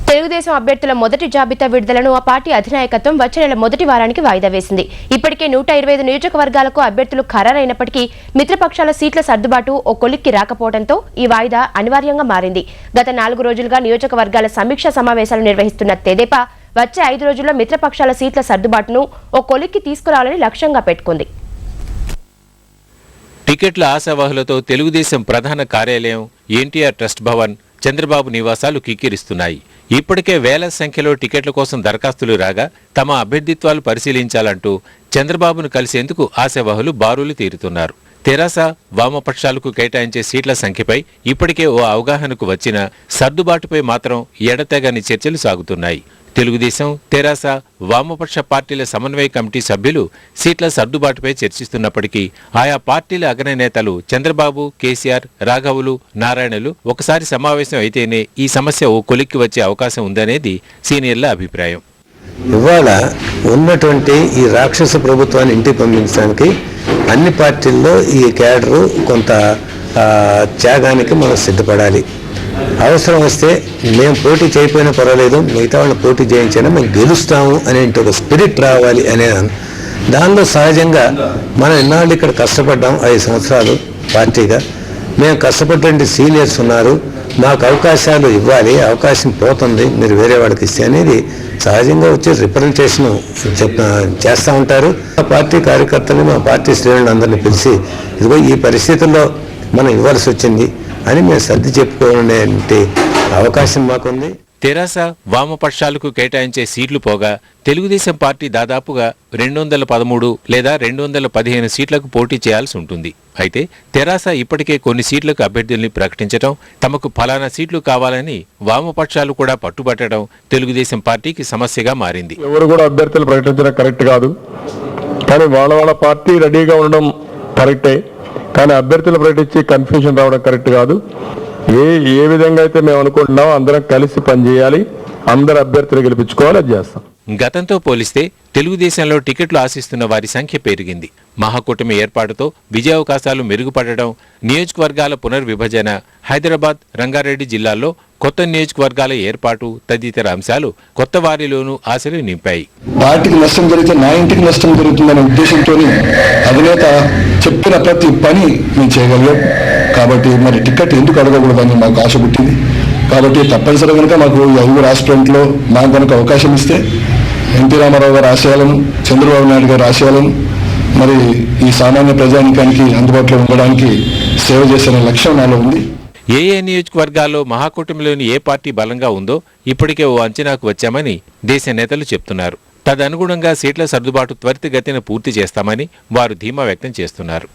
తెలుగుదేశం అభ్యర్థుల మొదటి జాబితా విడుదలను ఆ పార్టీ అధినాయకత్వం వచ్చే నెల మొదటి వారానికి వాయిదా వేసింది. ఇప్పటికే 125 నియోజకవర్గాలకు అభ్యర్థులు ఖరారైనప్పటికీ మిత్రపక్షాల సీట్ల సర్దుబాటు ఓ కొలిక్కి రాకపోవడంతో ఈ వాయిదా అనివార్యంగా మారింది. గత 4 రోజులుగా నియోజకవర్గాల సమీక్షా సమావేశాలు నిర్వహిస్తున్న తెదేపా వచ్చే 5 రోజుల్లో మిత్రపక్షాల సీట్ల సర్దుబాటును ఓ కొలిక్కి తీసుకురావాలని లక్ష్యంగా పెట్టుకుంది. టికెట్ల ఆశావాహులతో తెలుగుదేశం ప్రధాన కార్యాలయం, ఎన్టీఆర్ ట్రస్ట్ భవన్, చంద్రబాబు నివాసాలు కిక్కిరిస్తున్నాయి. ఇప్పటికే వేల సంఖ్యలో టికెట్ల కోసం దరఖాస్తులు రాగా తమ అభ్యర్థిత్వాలు పరిశీలించాలంటూ చంద్రబాబును కలిసేందుకు ఆశావాహులు బారులు తీరుతున్నారు. తెరాస, వామపక్షాలకు కేటాయించే సీట్ల సంఖ్యపై ఇప్పటికే ఓ అవగాహనకు వచ్చిన సర్దుబాటుపై మాత్రం ఎడతెగని చర్చలు సాగుతున్నాయి. తెలుగుదేశం, తెరాస, వామపక్ష పార్టీల సమన్వయ కమిటీ సభ్యులు సీట్ల సర్దుబాటుపై చర్చిస్తున్నప్పటికీ ఆయా పార్టీల అగ్రనేతలు చంద్రబాబు, కేసీఆర్, రాఘవులు, నారాయణలు ఒకసారి సమావేశం అయితేనే ఈ సమస్య ఓ కొలిక్కి వచ్చే అవకాశం ఉందనేది సీనియర్ల అభిప్రాయం. ఇవాళ ఉన్నటువంటి ఈ రాక్షస ప్రభుత్వాన్ని ఇంటికి పంపించడానికి అన్ని పార్టీల్లో ఈ క్యాడరు కొంత త్యాగానికి మనం సిద్ధపడాలి. అవసరం వస్తే మేము పోటీ చేయకపోయినా పర్వాలేదు, మిగతా వాళ్ళని పోటీ చేయించినా మేము గెలుస్తాము అనే ఒక స్పిరిట్ రావాలి అనే దానిలో సహజంగా మనం ఇన్నాళ్ళు ఇక్కడ కష్టపడ్డాం 5 సంవత్సరాలు పార్టీగా. మేము కష్టపడ్డ సీనియర్స్ ఉన్నారు, మాకు అవకాశాలు ఇవ్వాలి, అవకాశం పోతుంది మీరు వేరే వాళ్ళకి ఇస్తే అనేది సహజంగా వచ్చి రిప్రజెంటేషన్ చేస్తూ ఉంటారు. మా పార్టీ కార్యకర్తలు, మా పార్టీ శ్రేణులను అందరినీ పిలిచి ఇదిగో ఈ పరిస్థితుల్లో మనం ఇవ్వాల్సి వచ్చింది అని మేము సర్ది చెప్పుకునే అవకాశం మాకుంది. తెరాస, వామపక్షాలకు కేటాయించే సీట్లు పోగా తెలుగుదేశం పార్టీ దాదాపుగా 213 లేదా 215 సీట్లకు పోటీ చేయాల్సి ఉంటుంది. అయితే తెరాస ఇప్పటికే కొన్ని సీట్లకు అభ్యర్థుల్ని ప్రకటించడం, తమకు ఫలానా సీట్లు కావాలని వామపక్షాలు కూడా పట్టుబట్టడం తెలుగుదేశం పార్టీకి సమస్యగా మారింది. ఎవరు కూడా అభ్యర్థులు ప్రకటించడం కరెక్ట్ కాదు, కానీ వాళ్ళ పార్టీ రెడీగా ఉండడం కరెక్టే, కానీ అభ్యర్థులు ప్రకటించి కన్ఫ్యూజన్ రావడం కరెక్ట్ కాదు. ఏ విధంగా అయితే మేము అనుకుంటున్నామో అందరం కలిసి పనిచేయాలి, అందరు అభ్యర్థులు గెలిపించుకోవాలి, అది చేస్తాం. గతంతో పోలిస్తే తెలుగుదేశంలో టికెట్లు ఆశిస్తున్న వారి సంఖ్య పెరిగింది. మహాకూటమి ఏర్పాటుతో విజయావకాశాలు మెరుగుపడడం, నియోజకవర్గాల పునర్విభజన, హైదరాబాద్, రంగారెడ్డి జిల్లాల్లో కొత్త నియోజకవర్గాల ఏర్పాటు తదితర అంశాలు కొత్త వారిలోనూ ఆశలు నింపాయి. పార్టీకి నష్టం జరిగితే నా ఇంటికి నష్టం జరుగుతుందనే ఉద్దేశంతో అధినేత చెప్పిన ప్రతి పని మేము చేయగలిగాం. కాబట్టి మరి టికెట్ ఎందుకు అడగకూడదని మాకు ఆశ పుట్టింది. కాబట్టి తప్పనిసరిగా కనుక మాకు 5 రాష్ట్రంలో నాకు కనుక అవకాశం ఇస్తే ఎన్టీ రామారావు గారి ఆశయాలను, చంద్రబాబు నాయుడు గారి ఆశయాలను మరి ఈ సామాన్య ప్రజానికానికి అందుబాటులో ఉండడానికి సేవ చేసే లక్ష్యం నాలో ఉంది. ఏ నియోజకవర్గాల్లో మహాకూటమిలోని ఏ పార్టీ బలంగా ఉందో ఇప్పటికే ఓ అంచనాకు వచ్చామని దేశ నేతలు చెప్తున్నారు. తదనుగుణంగా సీట్ల సర్దుబాటు త్వరితగతిన పూర్తి చేస్తామని వారు ధీమా వ్యక్తం చేస్తున్నారు.